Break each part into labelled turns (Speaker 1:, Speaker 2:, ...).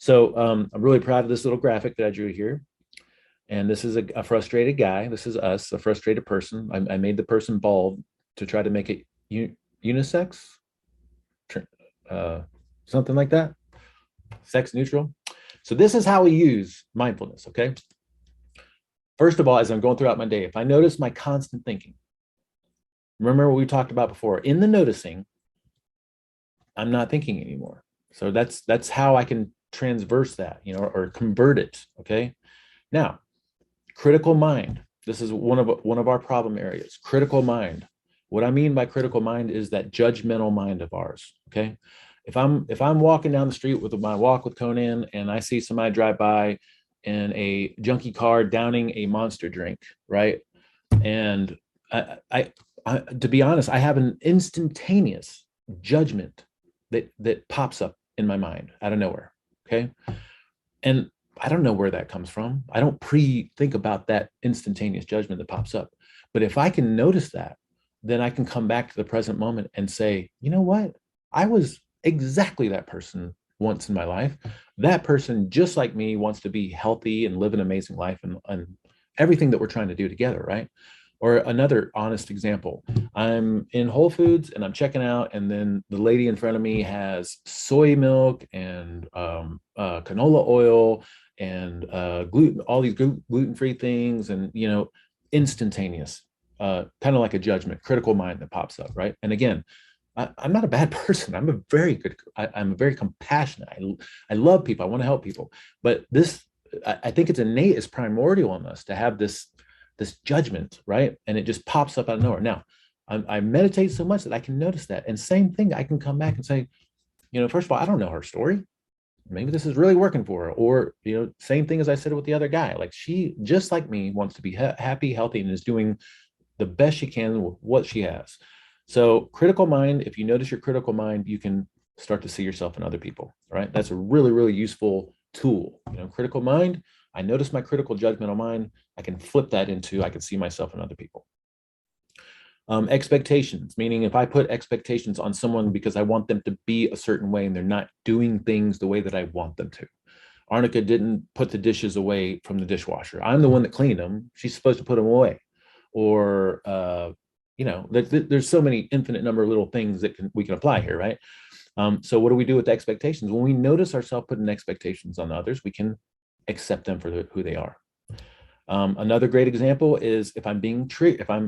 Speaker 1: So I'm really proud of this little graphic that I drew here. And this is a frustrated guy. This is us, a frustrated person. I made the person bald to try to make it unisex, uh, something like that, sex neutral. So this is how we use mindfulness, okay? First of all, as I'm going throughout my day, if I notice my constant thinking, remember what we talked about before, in the noticing, I'm not thinking anymore. So that's how I can transverse that, or convert it, okay? Now, critical mind. This is one of our problem areas. Critical mind. What I mean by critical mind is that judgmental mind of ours. Okay. If I'm walking down the street with my walk with Conan and I see somebody drive by in a junkie car downing a monster drink, right? And I to be honest, I have an instantaneous judgment that pops up in my mind out of nowhere. Okay. And I don't know where that comes from. I don't think about that instantaneous judgment that pops up. But if I can notice that, then I can come back to the present moment and say, you know what? I was exactly that person once in my life. That person, just like me, wants to be healthy and live an amazing life and everything that we're trying to do together, right? Or another honest example, I'm in Whole Foods and I'm checking out, and then the lady in front of me has soy milk and canola oil and gluten, all these gluten-free things, and instantaneous, kind of like a judgment, critical mind that pops up, right? And again, I'm not a bad person. I'm a very compassionate. I love people. I want to help people, but I think it's innate, it's primordial in us to have this judgment, right? And it just pops up out of nowhere. Now, I meditate so much that I can notice that. And same thing, I can come back and say, first of all, I don't know her story. Maybe this is really working for her. Or, same thing as I said with the other guy. Like, she, just like me, wants to be happy, healthy, and is doing the best she can with what she has. So critical mind, if you notice your critical mind, you can start to see yourself in other people, right? That's a really, really useful tool. Critical mind, I notice my critical judgmental mind, I can flip that into, I can see myself in other people. Expectations, meaning if I put expectations on someone because I want them to be a certain way and they're not doing things the way that I want them to. Arnica didn't put the dishes away from the dishwasher. I'm the one that cleaned them. She's supposed to put them away. Or, there's so many infinite number of little things that we can apply here, right? So what do we do with expectations? When we notice ourselves putting expectations on others, we can accept them for who they are. Another great example is if I'm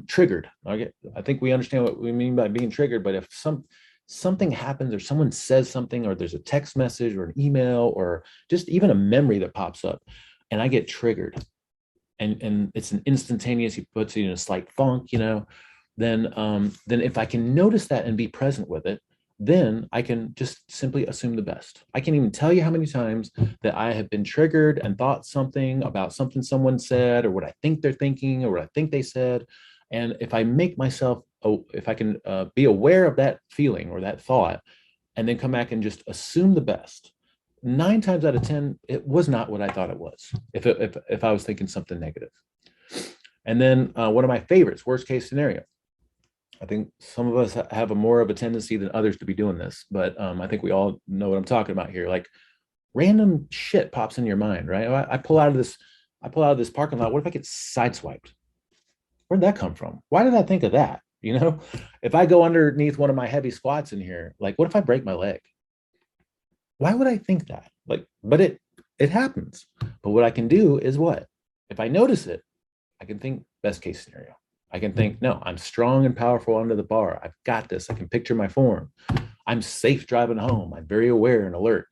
Speaker 1: triggered. Okay, I think we understand what we mean by being triggered, but if something happens or someone says something, or there's a text message or an email or just even a memory that pops up and I get triggered, and it's an instantaneous, he puts you in a slight funk, then if I can notice that and be present with it, then I can just simply assume the best. I can't even tell you how many times that I have been triggered and thought something about something someone said, or what I think they're thinking, or what I think they said. And if I make myself, if I can be aware of that feeling or that thought, and then come back and just assume the best, 9 times out of 10, it was not what I thought it was, if I was thinking something negative. And then one of my favorites, worst case scenario. I think some of us have more of a tendency than others to be doing this, but I think we all know what I'm talking about here. Like, random shit pops in your mind, right? I pull out of this parking lot. What if I get sideswiped? Where'd that come from? Why did I think of that? If I go underneath one of my heavy squats in here, like, what if I break my leg? Why would I think that? But it happens. But what I can do is what? If I notice it, I can think best case scenario. I can think, no, I'm strong and powerful under the bar. I've got this. I can picture my form. I'm safe driving home. I'm very aware and alert,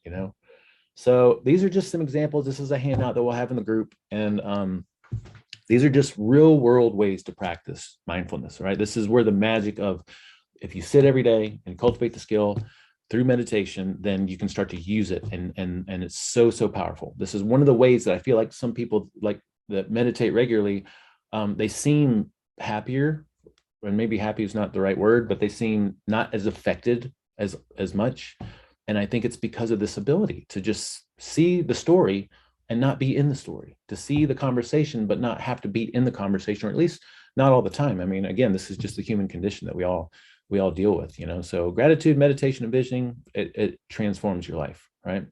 Speaker 1: So these are just some examples. This is a handout that we'll have in the group. And these are just real world ways to practice mindfulness, right? This is where the magic of, if you sit every day and cultivate the skill through meditation, then you can start to use it. And it's so, so powerful. This is one of the ways that I feel like some people that meditate regularly, they seem happier, and maybe happy is not the right word, but they seem not as affected as much. And I think it's because of this ability to just see the story and not be in the story, to see the conversation, but not have to be in the conversation, or at least not all the time. I mean, again, this is just the human condition that we all deal with, So gratitude, meditation, and visioning, it transforms your life, right?